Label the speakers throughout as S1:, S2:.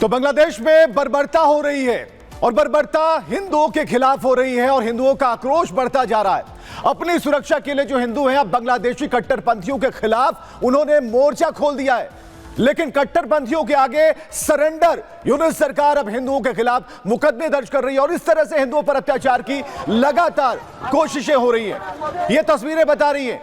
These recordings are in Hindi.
S1: तो बांग्लादेश में बर्बरता हो रही है और बर्बरता हिंदुओं के खिलाफ हो रही है और हिंदुओं का आक्रोश बढ़ता जा रहा है। अपनी सुरक्षा के लिए जो हिंदू हैं अब बांग्लादेशी कट्टरपंथियों के खिलाफ उन्होंने मोर्चा खोल दिया है, लेकिन कट्टरपंथियों के आगे सरेंडर। यूनुस सरकार अब हिंदुओं के खिलाफ मुकदमे दर्ज कर रही है और इस तरह से हिंदुओं पर अत्याचार की लगातार कोशिशें हो रही हैं। ये तस्वीरें बता रही हैं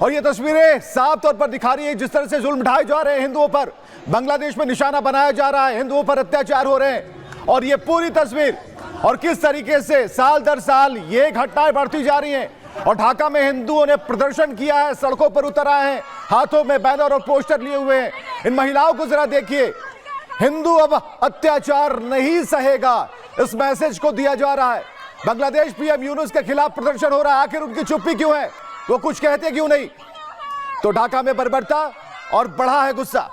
S1: और ये तस्वीरें साफ तौर पर दिखा रही है जिस तरह से जुल्म ढाए जा रहे हैं हिंदुओं पर, बांग्लादेश में निशाना बनाया जा रहा है, हिंदुओं पर अत्याचार हो रहे हैं। और ये पूरी तस्वीर और किस तरीके से साल दर साल ये घटनाएं बढ़ती जा रही हैं। और ढाका में हिंदुओं ने प्रदर्शन किया है, सड़कों पर उतर आए हैं, हाथों में बैनर और पोस्टर लिए हुए हैं। इन महिलाओं को जरा देखिए, हिंदू अब अत्याचार नहीं सहेगा, इस मैसेज को दिया जा रहा है। बांग्लादेश पीएम यूनुस के खिलाफ प्रदर्शन हो रहा है, आखिर उनकी चुप्पी क्यों है, वो कुछ कहते क्यों नहीं? तो ढाका में बर्बरता और बढ़ा है गुस्सा।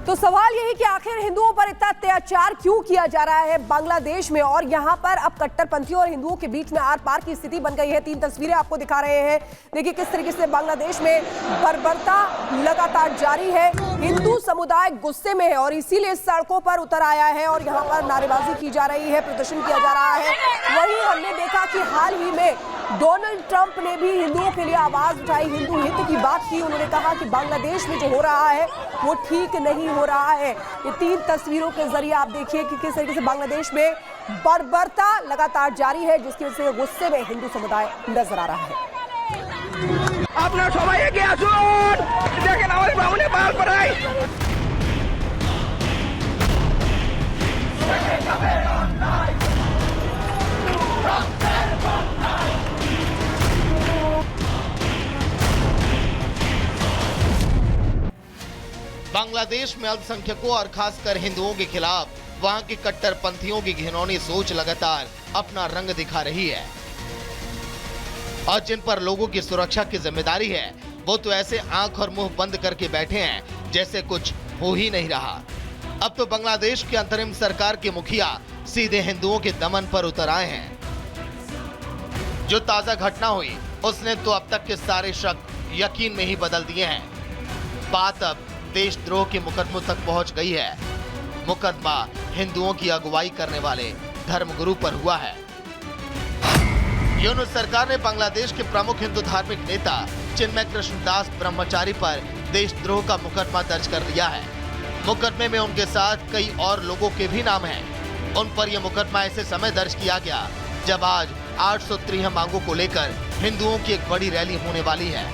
S2: तो सवाल यही कि आखिर हिंदुओं पर इतना अत्याचार क्यों किया जा रहा है बांग्लादेश में, और यहाँ पर अब कट्टरपंथियों और हिंदुओं के बीच में आर पार की स्थिति बन गई है। 3 तस्वीरें आपको दिखा रहे हैं। देखिए किस तरीके से बांग्लादेश में बर्बरता लगातार जारी है, हिंदू समुदाय गुस्से में है और इसीलिए सड़कों पर उतर आया है और यहाँ पर नारेबाजी की जा रही है, प्रदर्शन किया जा रहा है। वहीं हमने देखा कि हाल ही में डोनाल्ड ट्रंप ने भी हिंदुओं के लिए आवाज उठाई, हिंदू हित की बात की। उन्होंने कहा कि बांग्लादेश में जो हो रहा है वो ठीक नहीं हो रहा है। ये 3 तस्वीरों के जरिए आप देखिए कि किस तरीके से बांग्लादेश में बर्बरता लगातार जारी है, जिसकी वजह से गुस्से में हिंदू समुदाय नजर आ रहा है।
S3: আপনারা সবাই এগিয়ে আসুন, দেখেন আমাদের বামুনে পাল পড়াই।
S4: बांग्लादेश में अल्पसंख्यकों और खासकर हिंदुओं के खिलाफ वहां की कट्टरपंथियों की घिनौनी सोच लगातार अपना रंग दिखा रही है और जिन पर लोगों की सुरक्षा की जिम्मेदारी है वो तो ऐसे आंख और मुंह बंद करके बैठे हैं जैसे कुछ हो ही नहीं रहा। अब तो बांग्लादेश की अंतरिम सरकार के मुखिया सीधे हिंदुओं के दमन पर उतर आए हैं। जो ताजा घटना हुई उसने तो अब तक के सारे शक यकीन में ही बदल दिए हैं। बात अब देशद्रोह के मुकदमों तक पहुंच गई है। मुकदमा हिंदुओं की अगुवाई करने वाले धर्मगुरु पर हुआ है। यूनुस सरकार ने बांग्लादेश के प्रमुख हिंदू धार्मिक नेता चिन्मय कृष्णदास ब्रह्मचारी पर देशद्रोह का मुकदमा दर्ज कर दिया है। मुकदमे में उनके साथ कई और लोगों के भी नाम हैं। उन पर यह मुकदमा ऐसे समय दर्ज किया गया जब आज 803 मांगों को लेकर हिंदुओं की एक बड़ी रैली होने वाली है।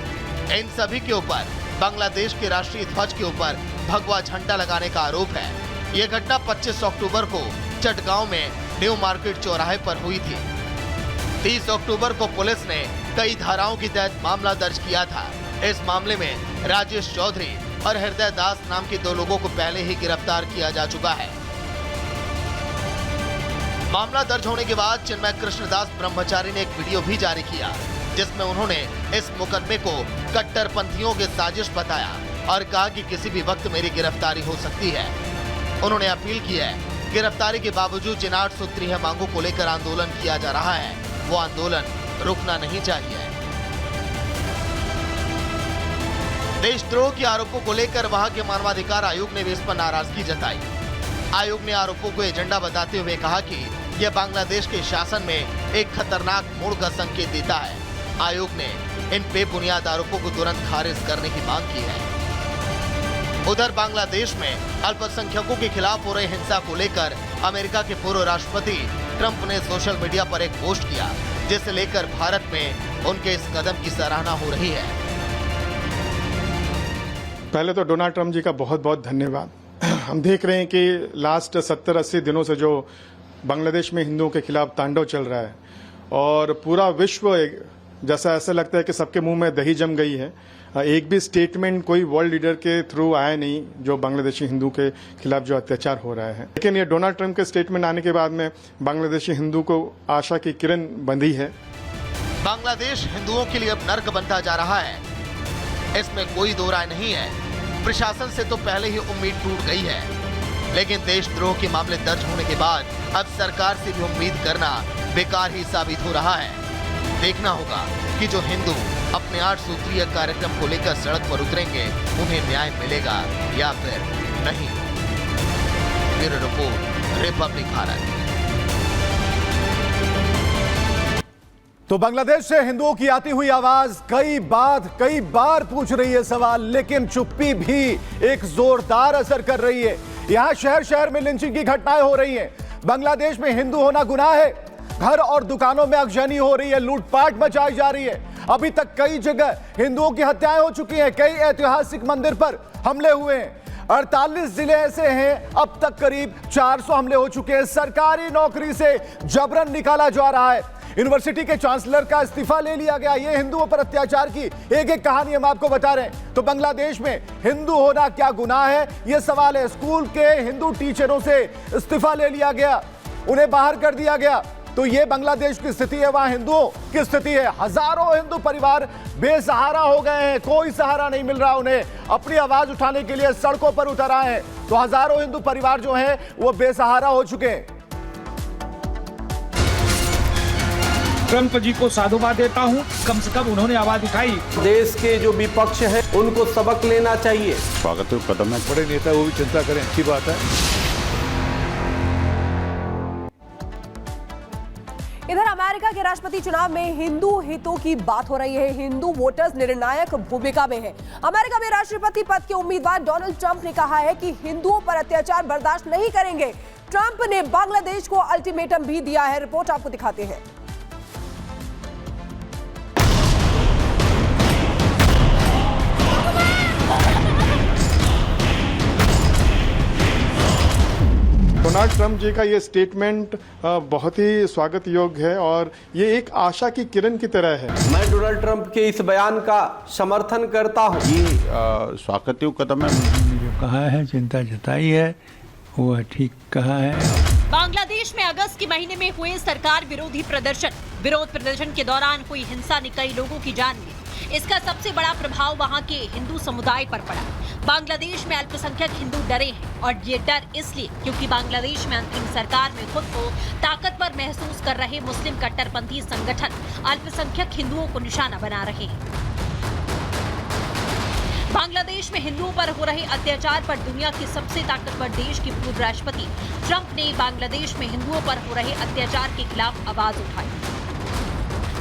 S4: इन सभी के ऊपर बांग्लादेश के राष्ट्रीय ध्वज के ऊपर भगवा झंडा लगाने का आरोप है। यह घटना 25 अक्टूबर को चटगांव में न्यू मार्केट चौराहे पर हुई थी। 30 अक्टूबर को पुलिस ने कई धाराओं के तहत मामला दर्ज किया था। इस मामले में राजेश चौधरी और हृदय दास नाम के 2 लोगों को पहले ही गिरफ्तार किया जा चुका है। मामला दर्ज होने के बाद चिन्मय कृष्णदास ब्रह्मचारी ने एक वीडियो भी जारी किया जिसमें उन्होंने इस मुकदमे को कट्टरपंथियों की साजिश बताया और कहा कि किसी भी वक्त मेरी गिरफ्तारी हो सकती है। उन्होंने अपील की है गिरफ्तारी के बावजूद जिन 803 मांगों को लेकर आंदोलन किया जा रहा है वो आंदोलन रुकना नहीं चाहिए। देशद्रोह के आरोपों को लेकर वहां के मानवाधिकार आयोग ने भी इस पर नाराजगी जताई। आयोग ने आरोपों को एजेंडा बताते हुए कहा कि यह बांग्लादेश के शासन में एक खतरनाक मोड़ का संकेत देता है। आयोग ने इन बेबुनियाद आरोपों को तुरंत खारिज करने की मांग की है। उधर बांग्लादेश में अल्पसंख्यकों के खिलाफ हो रही हिंसा को लेकर अमेरिका के पूर्व राष्ट्रपति ट्रंप ने सोशल मीडिया पर एक पोस्ट किया जिसे लेकर भारत में उनके इस कदम की सराहना हो रही है।
S5: पहले तो डोनाल्ड ट्रंप जी का बहुत बहुत धन्यवाद। हम देख रहे हैं कि लास्ट 70-80 दिनों से जो बांग्लादेश में हिंदुओं के खिलाफ तांडव चल रहा है और पूरा विश्व जैसा ऐसा लगता है कि सबके मुंह में दही जम गई है। एक भी स्टेटमेंट कोई वर्ल्ड लीडर के थ्रू आया नहीं जो बांग्लादेशी हिंदू के खिलाफ जो अत्याचार हो रहा है। लेकिन ये डोनाल्ड ट्रंप के स्टेटमेंट आने के बाद में बांग्लादेशी हिंदू को आशा की किरण बंधी है।
S4: बांग्लादेश हिंदुओं के लिए अब नर्क बनता जा रहा है, इसमें कोई दो राय नहीं है। प्रशासन से तो पहले ही उम्मीद टूट गई है, लेकिन देशद्रोह के मामले दर्ज होने के बाद अब सरकार से भी उम्मीद करना बेकार ही साबित हो रहा है। देखना होगा कि जो हिंदू अपने 8 सूत्रीय कार्यक्रम को लेकर सड़क पर उतरेंगे उन्हें न्याय मिलेगा या फिर नहीं। Bureau report, Republic Bharat.
S1: तो बांग्लादेश से हिंदुओं की आती हुई आवाज कई बार पूछ रही है सवाल, लेकिन चुप्पी भी एक जोरदार असर कर रही है। यहां शहर शहर में लिंचिंग की घटनाएं हो रही हैं। बांग्लादेश में हिंदू होना गुनाह है। घर और दुकानों में आगजनी हो रही है, लूटपाट मचाई जा रही है। अभी तक कई जगह हिंदुओं की हत्याएं हो चुकी हैं। कई ऐतिहासिक मंदिर पर हमले हुए हैं। 48 जिले ऐसे हैं, अब तक करीब 400 हमले हो चुके हैं। सरकारी नौकरी से जबरन निकाला जा रहा है। यूनिवर्सिटी के चांसलर का इस्तीफा ले लिया गया। ये हिंदुओं पर अत्याचार की एक एक कहानी हम आपको बता रहे हैं। तो बांग्लादेश में हिंदू होना क्या गुनाह है, यह सवाल है। स्कूल के हिंदू टीचरों से इस्तीफा ले लिया गया, उन्हें बाहर कर दिया गया। तो ये बांग्लादेश की स्थिति है, वहां हिंदुओं की स्थिति है। हजारों हिंदू परिवार बेसहारा हो गए हैं, कोई सहारा नहीं मिल रहा उन्हें। अपनी आवाज उठाने के लिए सड़कों पर उतर आए हैं। तो हजारों हिंदू परिवार जो हैं वो बेसहारा हो चुके हैं।
S6: ट्रंप जी को साधुवाद देता हूं, कम से कम उन्होंने आवाज उठाई।
S7: देश के जो विपक्ष है उनको सबक लेना चाहिए।
S8: स्वागत कदम है, बड़े नेता वो भी चिंता करें, अच्छी बात है।
S2: इधर अमेरिका के राष्ट्रपति चुनाव में हिंदू हितों की बात हो रही है। हिंदू वोटर्स निर्णायक भूमिका में है। अमेरिका में राष्ट्रपति पद के उम्मीदवार डोनाल्ड ट्रंप ने कहा है कि हिंदुओं पर अत्याचार बर्दाश्त नहीं करेंगे। ट्रंप ने बांग्लादेश को अल्टीमेटम भी दिया है। रिपोर्ट आपको दिखाते हैं।
S5: डोनाल्ड ट्रंप जी का ये स्टेटमेंट बहुत ही स्वागत योग्य है और ये एक आशा की किरण की तरह है।
S7: मैं डोनाल्ड ट्रंप के इस बयान का समर्थन करता हूँ।
S8: ये स्वागत कदम है।
S9: जो कहा है, चिंता जताई है, वो ठीक कहा है।
S10: बांग्लादेश में अगस्त के महीने में हुए सरकार विरोधी प्रदर्शन। विरोध प्रदर्शन के दौरान हुई हिंसा ने कई लोगों की जान ली। इसका सबसे बड़ा प्रभाव वहां के हिंदू समुदाय पर पड़ा। बांग्लादेश में अल्पसंख्यक हिंदू डरे हैं और ये डर इसलिए क्योंकि बांग्लादेश में अंतरिम सरकार में खुद को ताकतवर महसूस कर रहे मुस्लिम कट्टरपंथी संगठन अल्पसंख्यक हिंदुओं को निशाना बना रहे हैं। बांग्लादेश में हिंदुओं पर हो रहे अत्याचार पर दुनिया के सबसे ताकतवर देश के पूर्व राष्ट्रपति ट्रंप ने बांग्लादेश में हिंदुओं पर हो रहे अत्याचार के खिलाफ आवाज उठाई।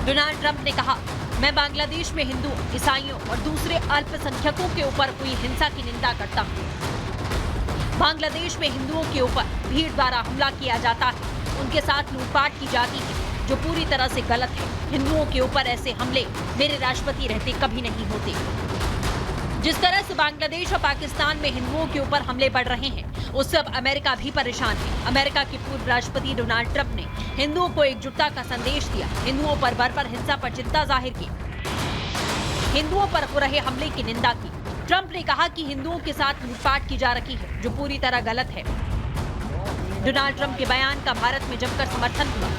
S10: डोनाल्ड ट्रंप ने कहा, मैं बांग्लादेश में हिंदू, ईसाइयों और दूसरे अल्पसंख्यकों के ऊपर हुई हिंसा की निंदा करता हूँ। बांग्लादेश में हिंदुओं के ऊपर भीड़ द्वारा हमला किया जाता है, उनके साथ लूटपाट की जाती है, जो पूरी तरह से गलत है। हिंदुओं के ऊपर ऐसे हमले मेरे राष्ट्रपति रहते कभी नहीं होते। जिस तरह से बांग्लादेश और पाकिस्तान में हिंदुओं के ऊपर हमले बढ़ रहे हैं, उससे अब अमेरिका भी परेशान है। अमेरिका के पूर्व राष्ट्रपति डोनाल्ड ट्रंप ने हिंदुओं को एकजुटता का संदेश दिया, हिंदुओं पर बर्बर हिंसा पर चिंता जाहिर की, हिंदुओं पर हो रहे हमले की निंदा की। ट्रंप ने कहा कि हिंदुओं के साथ लूटपाट की जा रही है, जो पूरी तरह गलत है। डोनाल्ड ट्रंप के बयान का भारत में जमकर समर्थन हुआ।